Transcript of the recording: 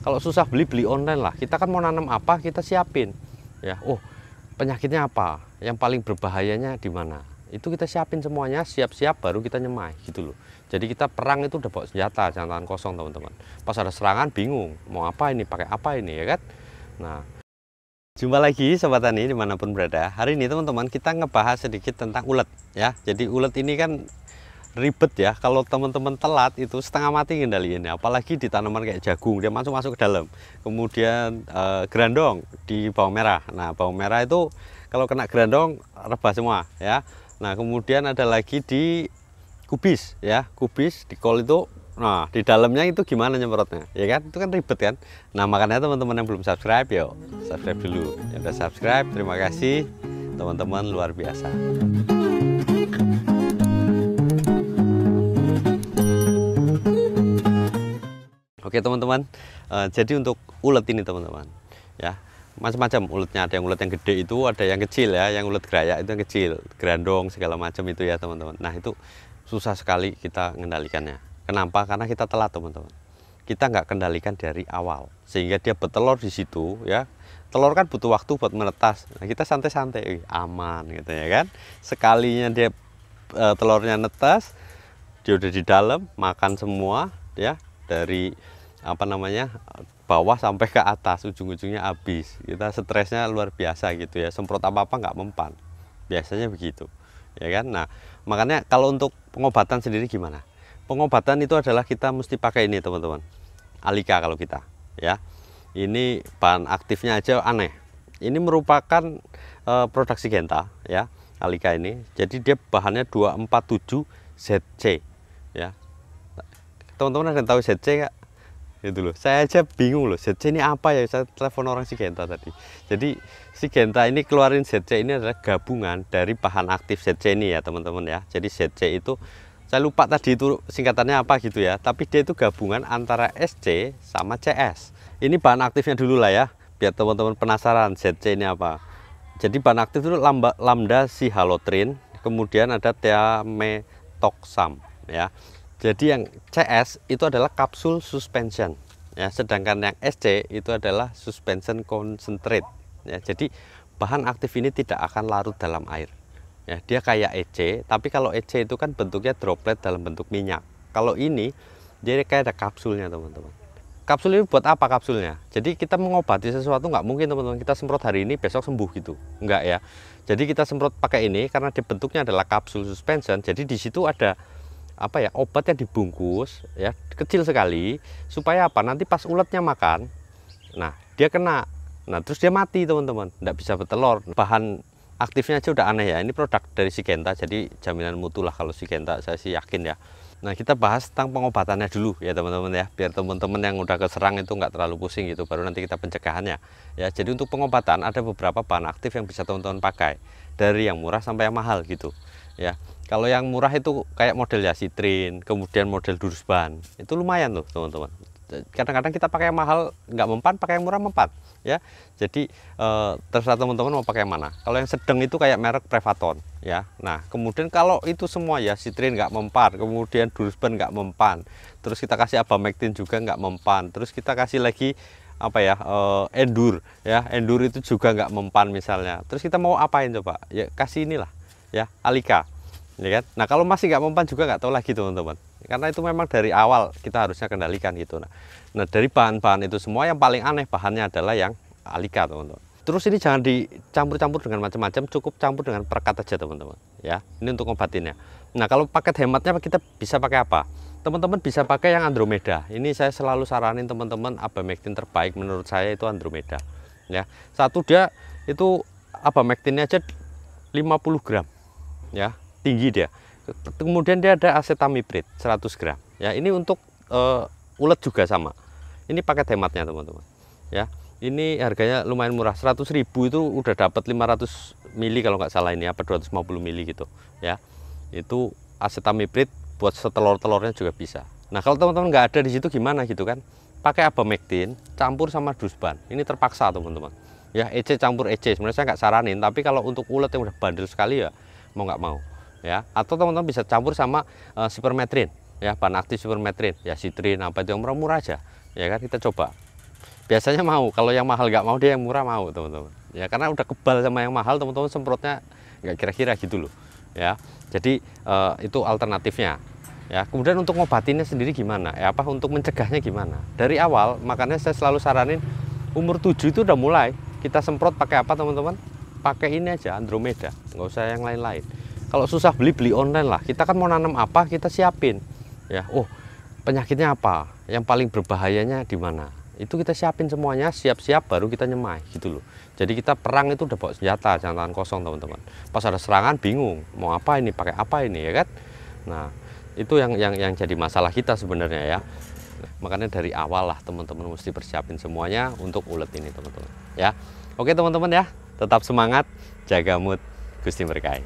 Kalau susah beli online lah. Kita kan mau nanam apa kita siapin ya. Oh, penyakitnya apa, yang paling berbahayanya di mana, itu kita siapin semuanya, siap-siap baru kita nyemai gitu loh. Jadi kita perang itu udah bawa senjata, jangan tangan kosong teman-teman. Pas ada serangan bingung mau apa ini, pakai apa ini ya kan. Nah, jumpa lagi Sobat Tani dimanapun berada. Hari ini teman-teman kita ngebahas sedikit tentang ulet ya. Jadi ulet ini kan ribet ya, kalau teman-teman telat itu setengah mati ngendaliinnya, apalagi di tanaman kayak jagung, dia masuk ke dalam. Kemudian gerandong di bawang merah. Nah, bawang merah itu kalau kena gerandong rebah semua ya. Nah, kemudian ada lagi di kubis ya, kubis di kol itu. Nah, di dalamnya itu gimana nyemprotnya ya kan, itu kan ribet kan. Nah, makanya teman-teman yang belum subscribe, yuk subscribe dulu. Yang udah subscribe, terima kasih teman-teman, luar biasa. Oke teman-teman, jadi untuk ulet ini teman-teman ya, macam-macam uletnya. Ada yang ulet yang gede, itu ada yang kecil ya, yang ulet gerayak itu yang kecil, gerandong segala macam itu ya teman-teman. Nah, itu susah sekali kita mengendalikannya. Kenapa? Karena kita telat teman-teman. Kita nggak kendalikan dari awal sehingga dia bertelur di situ ya. Telur kan butuh waktu buat menetas. Nah, kita santai-santai aman gitu ya kan. Sekalinya dia telurnya netas, dia udah di dalam, makan semua ya, dari apa namanya, bawah sampai ke atas, ujung-ujungnya habis. Kita stresnya luar biasa gitu ya, semprot apa-apa nggak mempan, biasanya begitu ya kan. Nah, makanya kalau untuk pengobatan sendiri gimana? Pengobatan itu adalah kita mesti pakai ini teman-teman, Alika. Kalau kita ya, ini bahan aktifnya aja aneh. Ini merupakan produk Syngenta ya, Alika ini. Jadi dia bahannya 247 ZC ya. Teman-teman ada yang tahu ZC nggak? Itu loh, saya aja bingung loh, ZC ini apa ya. Saya telepon orang Syngenta tadi. Jadi Syngenta ini keluarin ZC ini adalah gabungan dari bahan aktif ZC ini ya teman-teman ya. Jadi ZC itu saya lupa tadi itu singkatannya apa gitu ya, tapi dia itu gabungan antara SC sama CS. Ini bahan aktifnya dulu lah ya, biar teman-teman penasaran ZC ini apa. Jadi bahan aktif itu lambda sihalotrin, kemudian ada thiamethoxam ya. Jadi yang CS itu adalah kapsul suspension ya, sedangkan yang SC itu adalah suspension concentrate ya. Jadi bahan aktif ini tidak akan larut dalam air ya, dia kayak EC, tapi kalau EC itu kan bentuknya droplet dalam bentuk minyak. Kalau ini dia kayak ada kapsulnya teman-teman. Kapsul ini buat apa kapsulnya? Jadi kita mengobati sesuatu nggak mungkin teman-teman kita semprot hari ini besok sembuh gitu, enggak ya. Jadi kita semprot pakai ini karena di bentuknya adalah kapsul suspension. Jadi di situ ada apa ya, obat yang dibungkus ya, kecil sekali, supaya apa, nanti pas uletnya makan, nah dia kena, nah terus dia mati teman-teman, nggak bisa bertelur. Bahan aktifnya aja udah aneh ya. Ini produk dari Syngenta, jadi jaminan mutu lah kalau Syngenta, saya sih yakin ya. Nah, kita bahas tentang pengobatannya dulu ya teman-teman ya, biar teman-teman yang udah keserang itu nggak terlalu pusing gitu, baru nanti kita pencegahannya ya. Jadi untuk pengobatan ada beberapa bahan aktif yang bisa teman-teman pakai, dari yang murah sampai yang mahal gitu ya. Kalau yang murah itu kayak model ya Citrin, kemudian model Durusban, itu lumayan loh teman-teman. Kadang-kadang kita pakai yang mahal nggak mempan, pakai yang murah mempan ya. Jadi terserah teman-teman mau pakai yang mana. Kalau yang sedang itu kayak merek Prevaton ya. Nah, kemudian kalau itu semua ya, Citrin nggak mempan, kemudian Durusban nggak mempan, terus kita kasih Abamectin juga nggak mempan, terus kita kasih lagi apa ya, Endur ya, Endur itu juga nggak mempan misalnya. Terus kita mau apain coba ya, kasih inilah ya, Alika ya kan. Nah, kalau masih nggak mempan juga nggak tahu lagi teman-teman, karena itu memang dari awal kita harusnya kendalikan gitu. Nah, dari bahan-bahan itu semua yang paling aneh bahannya adalah yang Alika teman-teman. Terus ini jangan dicampur-campur dengan macam-macam, cukup campur dengan perekat aja teman-teman ya. Ini untuk ngobatinnya. Nah, kalau paket hematnya kita bisa pakai apa? Teman-teman bisa pakai yang Andromeda. Ini saya selalu saranin teman-teman, Abamectin terbaik menurut saya itu Andromeda ya. Satu dia itu Abamectinnya aja 50 gram ya, tinggi dia. Kemudian dia ada acetamiprid 100 gram ya. Ini untuk ulet juga sama. Ini paket hematnya teman-teman ya. Ini harganya lumayan murah, 100.000 itu udah dapat 500 mili kalau nggak salah ini, apa 250 mili gitu ya. Itu acetamiprid buat setelur-telurnya juga bisa. Nah, kalau teman-teman nggak ada di situ gimana gitu kan, pakai Abamectin campur sama Durusban. Ini terpaksa teman-teman ya, EC campur EC. Sebenarnya saya nggak saranin, tapi kalau untuk ulet yang udah bandel sekali ya mau nggak mau ya. Atau teman-teman bisa campur sama Supermetrin ya, bahan aktif Supermetrin ya, Citrin apa itu yang murah-murah aja ya kan. Kita coba biasanya mau. Kalau yang mahal nggak mau, dia yang murah mau teman-teman. Ya karena udah kebal sama yang mahal teman-teman, semprotnya nggak kira-kira gitu loh. Ya, jadi itu alternatifnya. Ya, kemudian untuk ngobatinnya sendiri gimana? Ya apa untuk mencegahnya gimana? Dari awal, makanya saya selalu saranin umur 7 itu udah mulai kita semprot pakai apa teman-teman? Pakai ini aja, Andromeda, nggak usah yang lain-lain. Kalau susah beli online lah. Kita kan mau nanam apa, kita siapin. Ya, oh penyakitnya apa? Yang paling berbahayanya di mana? Itu kita siapin semuanya, siap-siap baru kita nyemai gitu loh. Jadi kita perang itu udah bawa senjata, jangan tangan kosong teman-teman. Pas ada serangan bingung, mau apa ini, pakai apa ini ya kan? Nah, itu yang jadi masalah kita sebenarnya ya. Makanya dari awal lah teman-teman mesti persiapin semuanya untuk ulet ini teman-teman ya. Oke teman-teman ya, tetap semangat, jaga mood, Gusti berkahi.